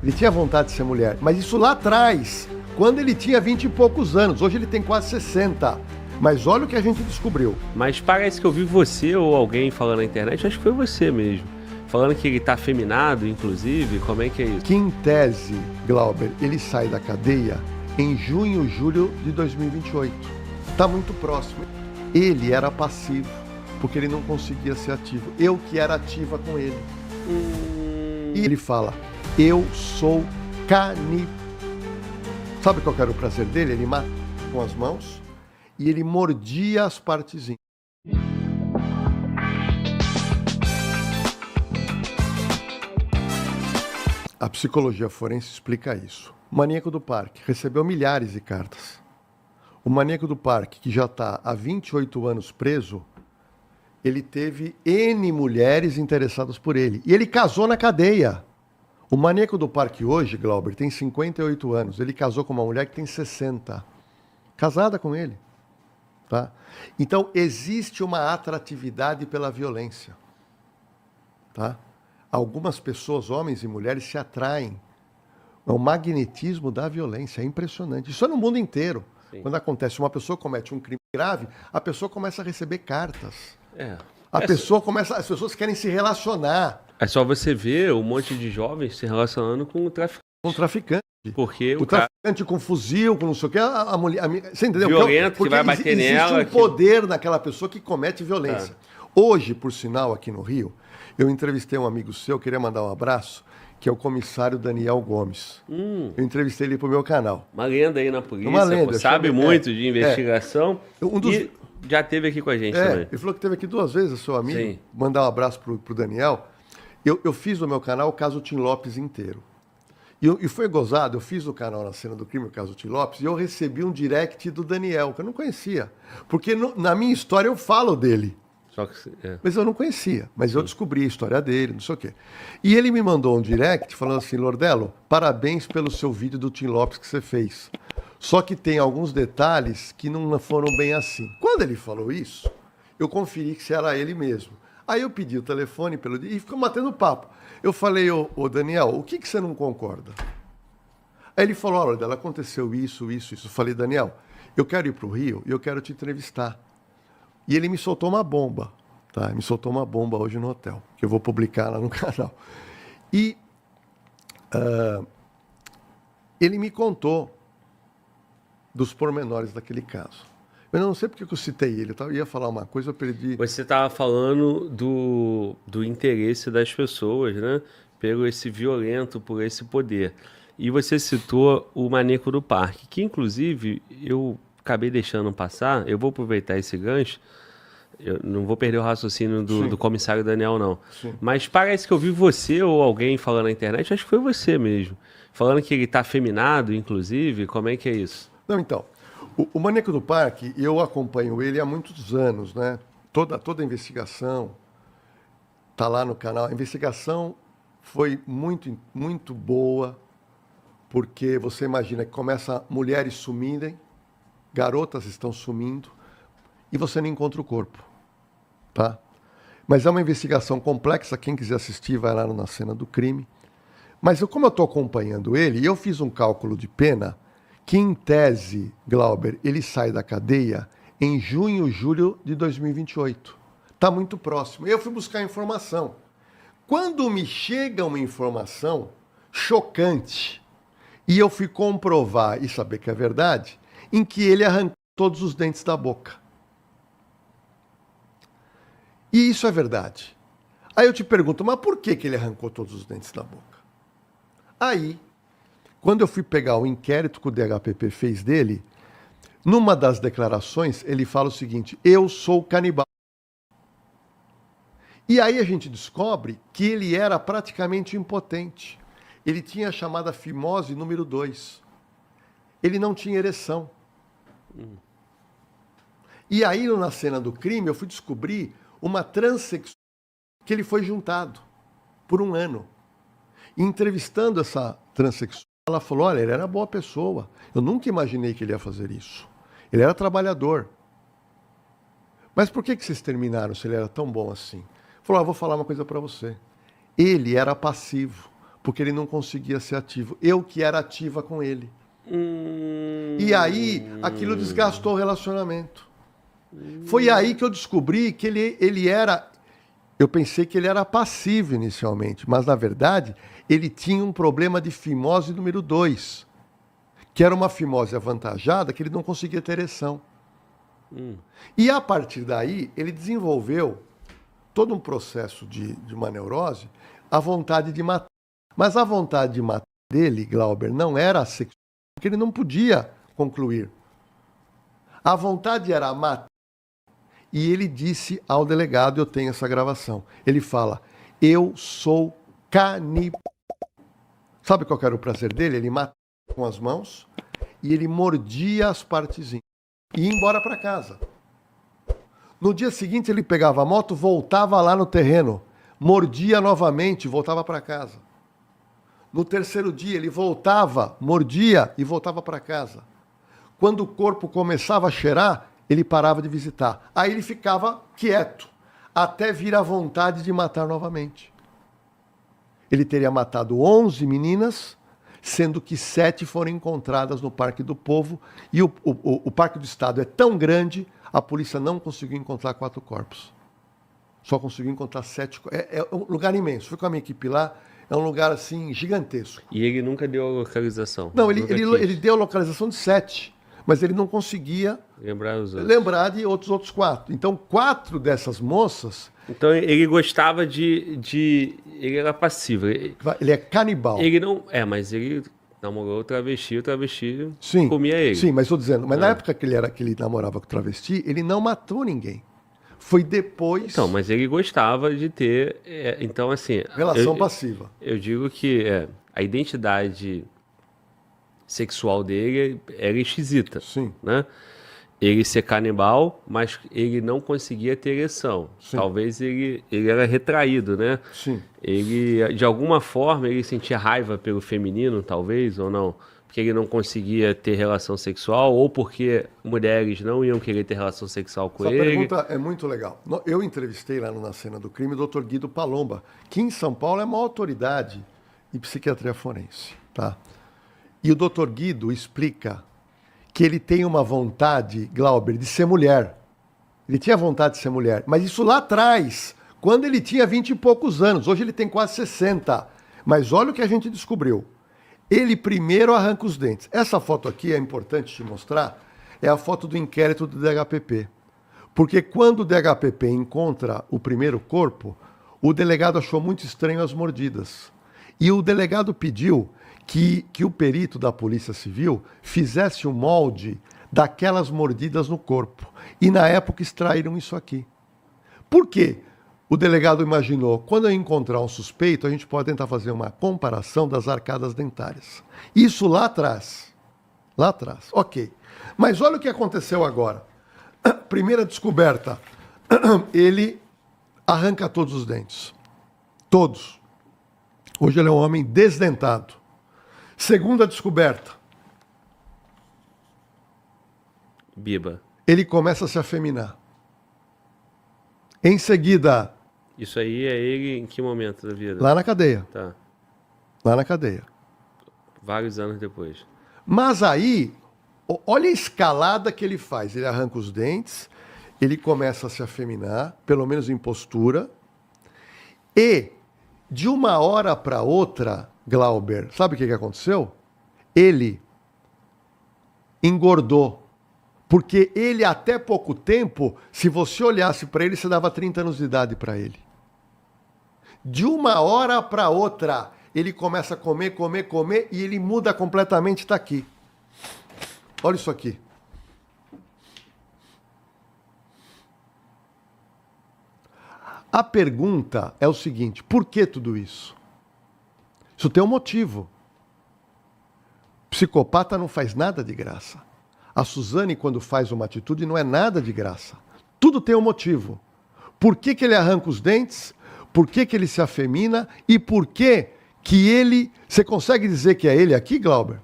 Ele tinha vontade de ser mulher, mas isso lá atrás, quando ele tinha 20 e poucos anos. Hoje ele tem quase 60. Mas olha o que a gente descobriu. Mas parece que eu vi você ou alguém falando na internet, acho que foi você mesmo. Falando que ele tá afeminado, inclusive, como é que é isso? Que em tese, Glauber, ele sai da cadeia em junho, julho de 2028. Tá muito próximo. Ele era passivo, porque ele não conseguia ser ativo. Eu que era ativa com ele. E ele fala, eu sou canibal. Sabe qual era o prazer dele? Ele mata com as mãos e ele mordia as partezinhas. A psicologia forense explica isso. O maníaco do parque recebeu milhares de cartas. O maníaco do parque, que já está há 28 anos preso, ele teve N mulheres interessadas por ele. E ele casou na cadeia. O maníaco do parque hoje, Glauber, tem 58 anos. Ele casou com uma mulher que tem 60. Casada com ele. Tá? Então, existe uma atratividade pela violência. Tá? Algumas pessoas, homens e mulheres, se atraem. É o magnetismo da violência. É impressionante. Isso é no mundo inteiro. Sim. Quando acontece, uma pessoa comete um crime grave, a pessoa começa a receber cartas. As pessoas querem se relacionar. É só você ver um monte de jovens se relacionando com o traficante. Com o traficante. Porque o traficante com fuzil, com não sei o que, a mulher. Você entendeu? Violento, porque que vai bater nela. Existe um poder naquela pessoa que comete violência. Hoje, por sinal, aqui no Rio, eu entrevistei um amigo seu, queria mandar um abraço, que é o comissário Daniel Gomes. Eu entrevistei ele pro meu canal. Uma lenda aí na polícia, uma lenda, sabe muito de investigação. E já esteve aqui com a gente também. Ele falou que esteve aqui 2 vezes, seu amigo. Sim. Mandar um abraço pro Daniel. Eu fiz no meu canal o caso Tim Lopes inteiro. E foi gozado, eu fiz o canal Na Cena do Crime, o caso Tim Lopes, e eu recebi um direct do Daniel, que eu não conhecia. Porque na minha história eu falo dele. Mas eu não conhecia, mas eu descobri a história dele, não sei o quê. E ele me mandou um direct falando assim, Lordello, parabéns pelo seu vídeo do Tim Lopes que você fez. Só que tem alguns detalhes que não foram bem assim. Quando ele falou isso, eu conferi que era ele mesmo. Aí eu pedi o telefone e ficou batendo papo. Eu falei, ô Daniel, o que você não concorda? Aí ele falou, olha, Lordello, aconteceu isso. Eu falei, Daniel, eu quero ir para o Rio e eu quero te entrevistar. E ele me soltou uma bomba, tá? Me soltou uma bomba hoje no hotel, que eu vou publicar lá no canal. E ele me contou dos pormenores daquele caso. Eu não sei porque eu citei ele, eu ia falar uma coisa, eu perdi... Você estava falando do interesse das pessoas, né? Pelo esse violento, por esse poder. E você citou o maníaco do parque, que inclusive eu acabei deixando passar, eu vou aproveitar esse gancho, eu não vou perder o raciocínio do comissário Daniel, não. Sim. Mas parece que eu vi você ou alguém falando na internet, acho que foi você mesmo, falando que ele está afeminado, inclusive, como é que é isso? Não, então, o maníaco do parque, eu acompanho ele há muitos anos, né? Toda a investigação está lá no canal. A investigação foi muito, muito boa, porque você imagina que começa mulheres sumirem, garotas estão sumindo e você não encontra o corpo, tá? Mas é uma investigação complexa, quem quiser assistir vai lá Na Cena do Crime. Mas como eu estou acompanhando ele, eu fiz um cálculo de pena que, em tese, Glauber, ele sai da cadeia em junho, julho de 2028. Está muito próximo. Eu fui buscar informação. Quando me chega uma informação chocante, e eu fui comprovar e saber que é verdade, em que ele arrancou todos os dentes da boca. E isso é verdade. Aí eu te pergunto, mas por que ele arrancou todos os dentes da boca? Aí, quando eu fui pegar o inquérito que o DHPP fez dele, numa das declarações ele fala o seguinte, eu sou canibal. E aí a gente descobre que ele era praticamente impotente. Ele tinha a chamada fimose número 2. Ele não tinha ereção. E aí, Na Cena do Crime, eu fui descobrir uma transexual que ele foi juntado por 1 ano. E entrevistando essa transexual, ela falou, olha, ele era boa pessoa. Eu nunca imaginei que ele ia fazer isso. Ele era trabalhador. Mas por que vocês terminaram se ele era tão bom assim? Falou, vou falar uma coisa para você. Ele era passivo. porque ele não conseguia ser ativo. Eu que era ativa com ele. E aí, aquilo desgastou o relacionamento. Foi aí que eu descobri que ele era... Eu pensei que ele era passivo inicialmente, mas, na verdade, ele tinha um problema de fimose número 2, que era uma fimose avantajada que ele não conseguia ter ereção. E, a partir daí, ele desenvolveu todo um processo de uma neurose, a vontade de matar. Mas a vontade de matar dele, Glauber, não era sexual, porque ele não podia concluir. A vontade era matar. E ele disse ao delegado, eu tenho essa gravação, ele fala, eu sou canibal. Sabe qual era o prazer dele? Ele matava com as mãos e ele mordia as partezinhas e ia embora para casa. No dia seguinte ele pegava a moto, voltava lá no terreno, mordia novamente e voltava para casa. No terceiro dia ele voltava, mordia e voltava para casa. Quando o corpo começava a cheirar, ele parava de visitar. Aí ele ficava quieto, até vir a vontade de matar novamente. Ele teria matado 11 meninas, sendo que 7 foram encontradas no Parque do Povo. E o Parque do Estado é tão grande, a polícia não conseguiu encontrar 4 corpos. Só conseguiu encontrar 7 corpos. É um lugar imenso. Fui com a minha equipe lá, é um lugar assim gigantesco. E ele nunca deu a localização? Não, ele deu a localização de 7. Mas ele não conseguia lembrar de outros 4. Então, 4 dessas moças... Então, ele gostava de... Ele era passivo. Ele é canibal. Ele não... mas ele namorou o travesti comia ele. Sim, mas estou dizendo... Mas na época que ele namorava com o travesti, ele não matou ninguém. Foi depois... Então, mas ele gostava de ter... então, assim... Relação passiva. Eu digo que a identidade... sexual dele era esquisita. Sim. Né? Ele ser canibal, mas ele não conseguia ter ereção. Sim. Talvez ele era retraído, né? Sim. Ele, de alguma forma, ele sentia raiva pelo feminino, talvez, ou não? Porque ele não conseguia ter relação sexual, ou porque mulheres não iam querer ter relação sexual com ele. Essa pergunta é muito legal. Eu entrevistei lá Na Cena do Crime o Dr. Guido Palomba, que em São Paulo é uma autoridade em psiquiatria forense, tá? E o Dr. Guido explica que ele tem uma vontade, Glauber, de ser mulher. Ele tinha vontade de ser mulher, mas isso lá atrás, quando ele tinha 20 e poucos anos. Hoje ele tem quase 60. Mas olha o que a gente descobriu. Ele primeiro arranca os dentes. Essa foto aqui é importante te mostrar, é a foto do inquérito do DHPP. Porque quando o DHPP encontra o primeiro corpo, o delegado achou muito estranho as mordidas. E o delegado pediu que o perito da Polícia Civil fizesse um molde daquelas mordidas no corpo. E, na época, extraíram isso aqui. Por quê? O delegado imaginou, quando eu encontrar um suspeito, a gente pode tentar fazer uma comparação das arcadas dentárias. Isso lá atrás. Lá atrás. Ok. Mas olha o que aconteceu agora. Primeira descoberta. Ele arranca todos os dentes. Todos. Hoje ele é um homem desdentado. Segunda descoberta. Biba. Ele começa a se afeminar. Em seguida... Isso aí é ele em que momento da vida? Lá na cadeia. Tá. Lá na cadeia. Vários anos depois. Mas aí, olha a escalada que ele faz. Ele arranca os dentes, ele começa a se afeminar, pelo menos em postura, e de uma hora para outra, Glauber, sabe o que aconteceu? Ele engordou. Porque ele, até pouco tempo, se você olhasse para ele, você dava 30 anos de idade para ele. De uma hora para outra, ele começa a comer, e ele muda completamente, está aqui. Olha isso aqui. A pergunta é o seguinte, por que tudo isso? Isso tem um motivo. Psicopata não faz nada de graça. A Suzane, quando faz uma atitude, não é nada de graça. Tudo tem um motivo. Por que ele arranca os dentes? Por que ele se afemina? E por que ele... Você consegue dizer que é ele aqui, Glauber?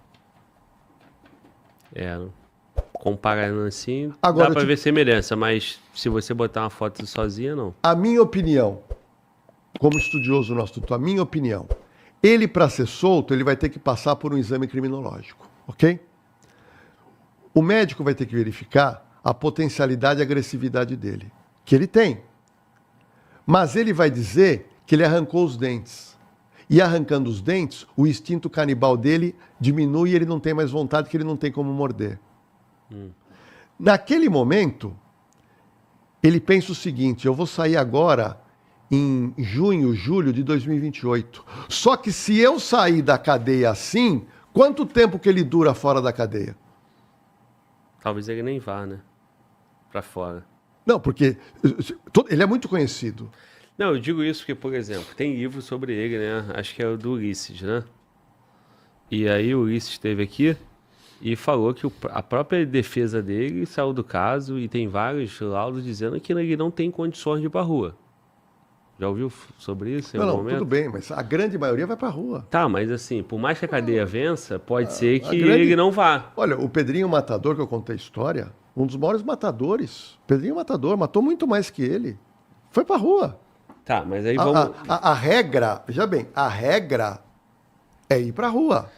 Comparando assim, agora, dá para ver semelhança, mas se você botar uma foto sozinha, não. A minha opinião, como estudioso nosso doutor, a minha opinião, Ele, para ser solto, ele vai ter que passar por um exame criminológico, ok? O médico vai ter que verificar a potencialidade e agressividade dele, que ele tem. Mas ele vai dizer que ele arrancou os dentes. E arrancando os dentes, o instinto canibal dele diminui e ele não tem mais vontade, que ele não tem como morder. Naquele momento, ele pensa o seguinte: eu vou sair agora em junho, julho de 2028. Só que se eu sair da cadeia assim, quanto tempo que ele dura fora da cadeia? Talvez ele nem vá, né? Pra fora. Não, porque ele é muito conhecido. Não, eu digo isso porque, por exemplo, tem livro sobre ele, né? Acho que é o do Ulisses, né? E aí o Ulisses esteve aqui e falou que a própria defesa dele saiu do caso e tem vários laudos dizendo que ele não tem condições de ir pra rua. Já ouviu sobre isso em algum momento? Tudo bem, mas a grande maioria vai pra rua. Tá, mas assim, por mais que a cadeia vença, pode ser que ele não vá. Olha, o Pedrinho Matador, que eu contei a história, um dos maiores matadores. Pedrinho Matador matou muito mais que ele. Foi pra rua. Tá, mas aí vamos... A regra, veja bem, a regra é ir pra rua.